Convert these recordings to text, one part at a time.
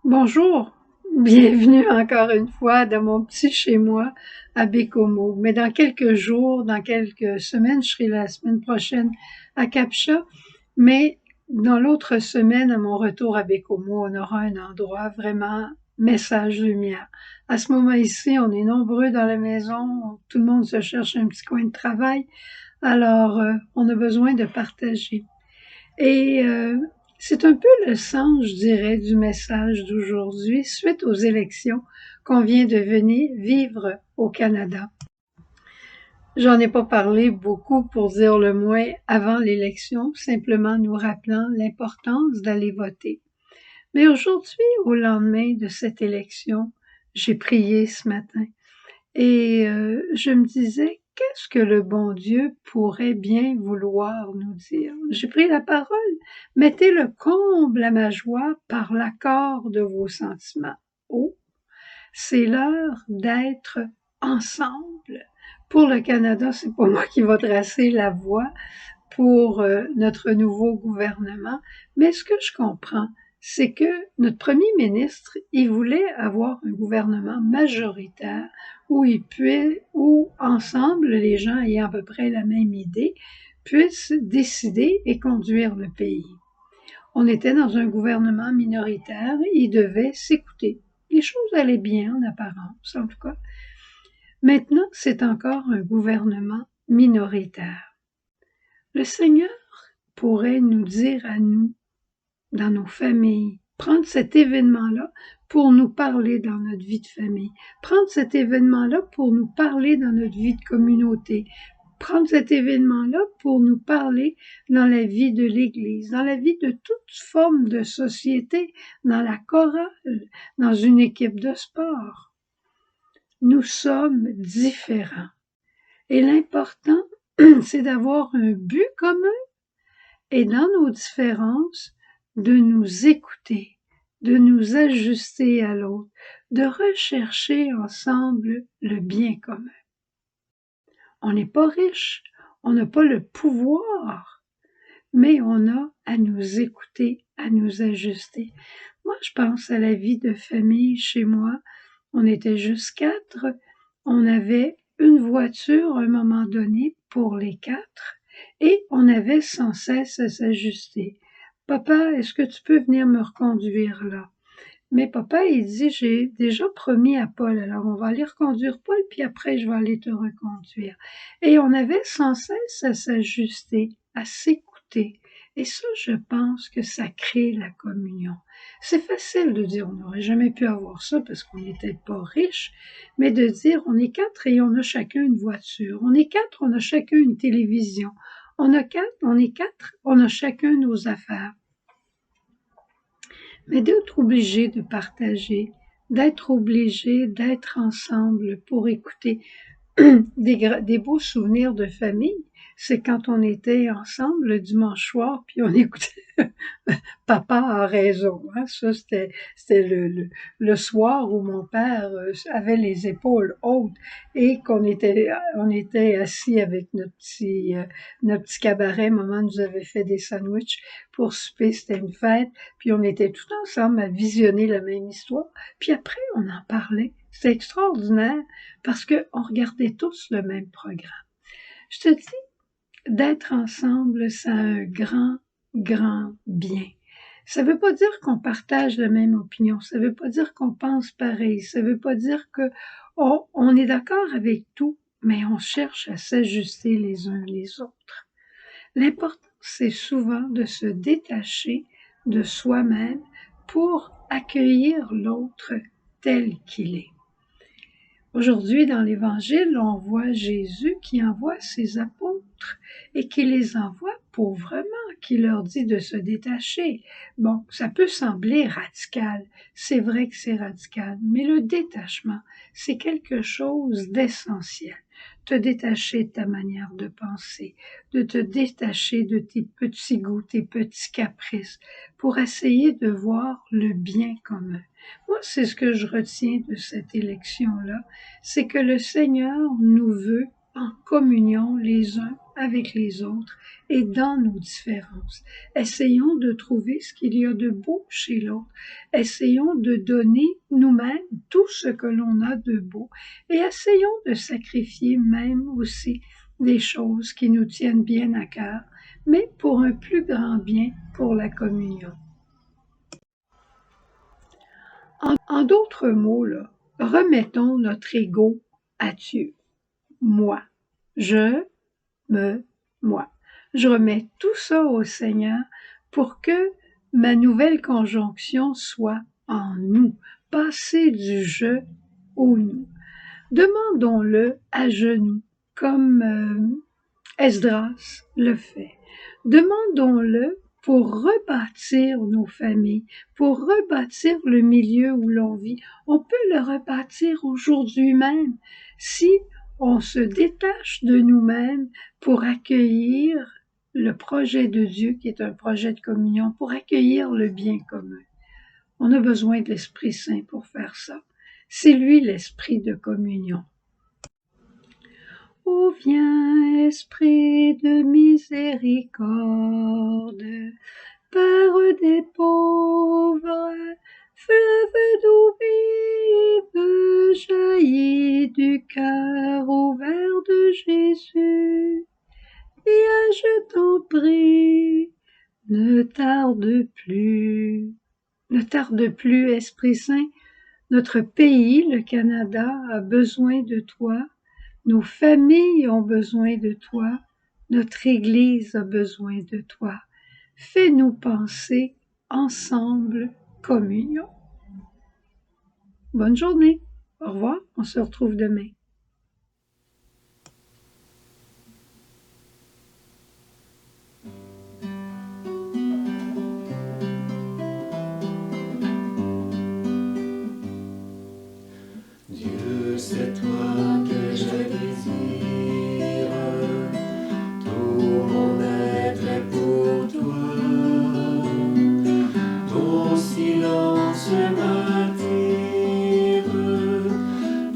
Bonjour, bienvenue encore une fois dans mon petit chez-moi à Bécomo. Mais dans quelques jours, dans quelques semaines, je serai la semaine prochaine à Capcha, mais dans l'autre semaine, à mon retour à Bécomo, on aura un endroit vraiment message lumière. À ce moment ici, on est nombreux dans la maison, tout le monde se cherche un petit coin de travail, alors on a besoin de partager. Et c'est un peu le sens, je dirais, du message d'aujourd'hui suite aux élections qu'on vient de venir vivre au Canada. J'en ai pas parlé beaucoup pour dire le moins avant l'élection, simplement nous rappelant l'importance d'aller voter. Mais aujourd'hui, au lendemain de cette élection, j'ai prié ce matin et je me disais, qu'est-ce que le bon Dieu pourrait bien vouloir nous dire? J'ai pris la parole. Mettez le comble à ma joie par l'accord de vos sentiments. Oh, c'est l'heure d'être ensemble. Pour le Canada, c'est pas moi qui va tracer la voie pour notre nouveau gouvernement, mais ce que je comprends, c'est que notre premier ministre, il voulait avoir un gouvernement majoritaire où ensemble, les gens ayant à peu près la même idée, puissent décider et conduire le pays. On était dans un gouvernement minoritaire, il devait s'écouter. Les choses allaient bien en apparence, en tout cas. Maintenant, c'est encore un gouvernement minoritaire. Le Seigneur pourrait nous dire à nous, dans nos familles, prendre cet événement-là pour nous parler dans notre vie de famille, prendre cet événement-là pour nous parler dans notre vie de communauté, prendre cet événement-là pour nous parler dans la vie de l'Église, dans la vie de toute forme de société, dans la chorale, dans une équipe de sport. Nous sommes différents. Et l'important, c'est d'avoir un but commun et dans nos différences, de nous écouter, de nous ajuster à l'autre, de rechercher ensemble le bien commun. On n'est pas riche, on n'a pas le pouvoir, mais on a à nous écouter, à nous ajuster. Moi, je pense à la vie de famille chez moi. On était juste 4. On avait une voiture à un moment donné pour les 4 et on avait sans cesse à s'ajuster. Papa, est-ce que tu peux venir me reconduire là? Mais papa, il dit, j'ai déjà promis à Paul, alors on va aller reconduire Paul, puis après je vais aller te reconduire. Et on avait sans cesse à s'ajuster, à s'écouter. Et ça, je pense que ça crée la communion. C'est facile de dire, on n'aurait jamais pu avoir ça parce qu'on n'était pas riches, mais de dire, on est 4 et on a chacun une voiture. On est 4, on a chacun une télévision. On est 4, on a chacun nos affaires. Mais d'être obligé de partager, d'être obligé d'être ensemble pour écouter des beaux souvenirs de famille, c'est quand on était ensemble le dimanche soir, puis on écoutait Papa a raison. Hein? Ça, c'était le soir où mon père avait les épaules hautes et on était assis avec notre petit cabaret. Maman nous avait fait des sandwichs pour souper, c'était une fête. Puis on était tout ensemble à visionner la même histoire. Puis après, on en parlait. C'était extraordinaire parce qu'on regardait tous le même programme. Je te dis, d'être ensemble, ça a un grand, grand bien. Ça veut pas dire qu'on partage la même opinion, ça veut pas dire qu'on pense pareil, ça veut pas dire que on est d'accord avec tout, mais on cherche à s'ajuster les uns les autres. L'important, c'est souvent de se détacher de soi-même pour accueillir l'autre tel qu'il est. Aujourd'hui, dans l'Évangile, on voit Jésus qui envoie ses apôtres et qui les envoie pauvrement, qui leur dit de se détacher. Bon, ça peut sembler radical, c'est vrai que c'est radical, mais le détachement, c'est quelque chose d'essentiel. Te détacher de ta manière de penser, de te détacher de tes petits goûts, tes petits caprices, pour essayer de voir le bien commun. Moi, c'est ce que je retiens de cette élection-là, c'est que le Seigneur nous veut en communion les uns avec les autres et dans nos différences. Essayons de trouver ce qu'il y a de beau chez l'autre. Essayons de donner nous-mêmes tout ce que l'on a de beau et essayons de sacrifier même aussi des choses qui nous tiennent bien à cœur, mais pour un plus grand bien, pour la communion. En d'autres mots, là, remettons notre ego à Dieu. Moi, moi. Je remets tout ça au Seigneur pour que ma nouvelle conjonction soit en nous, passer du je au nous. Demandons-le à genoux, comme Esdras le fait. Demandons-le pour rebâtir nos familles, pour rebâtir le milieu où l'on vit. On peut le rebâtir aujourd'hui même si on se détache de nous-mêmes pour accueillir le projet de Dieu qui est un projet de communion, pour accueillir le bien commun. On a besoin de l'Esprit Saint pour faire ça. C'est lui l'esprit de communion. Ô viens, esprit de miséricorde, Père des pauvres, fleuve d'eau vive, jaillit du cœur ouvert de Jésus. Viens, je t'en prie, ne tarde plus. Ne tarde plus, Esprit Saint. Notre pays, le Canada, a besoin de toi. Nos familles ont besoin de toi. Notre Église a besoin de toi. Fais-nous penser ensemble communion. Bonne journée. Au revoir. On se retrouve demain. Dieu, c'est toi que je désire, tout mon être est pour toi. Ton silence m'attire,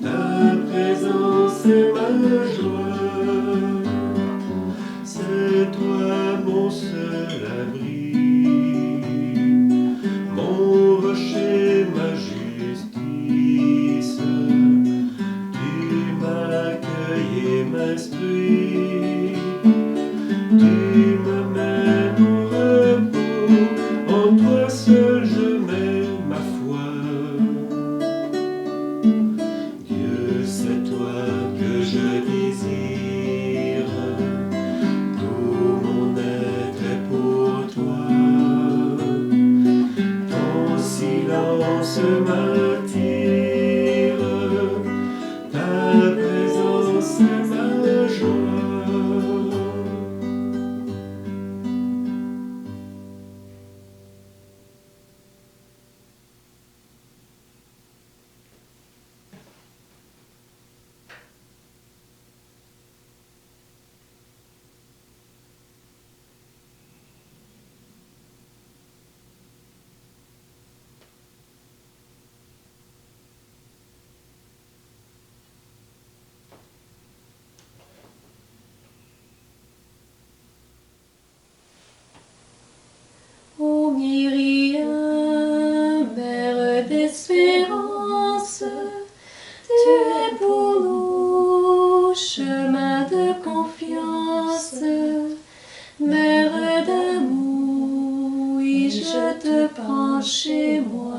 ta présence est ma joie. C'est toi mon seul abri, mon rocher, ma justice. Tu m'accueilles et m'instruis, tu me mènes au repos, en toi seul je mets ma foi. Dieu, c'est toi que je désire, tout mon être est pour toi. Ton silence m'attire, ta présence est ma joie. Ô Myriam, mère d'espérance, tu es pour nous chemin de confiance, mère d'amour, oui, je te prends chez moi.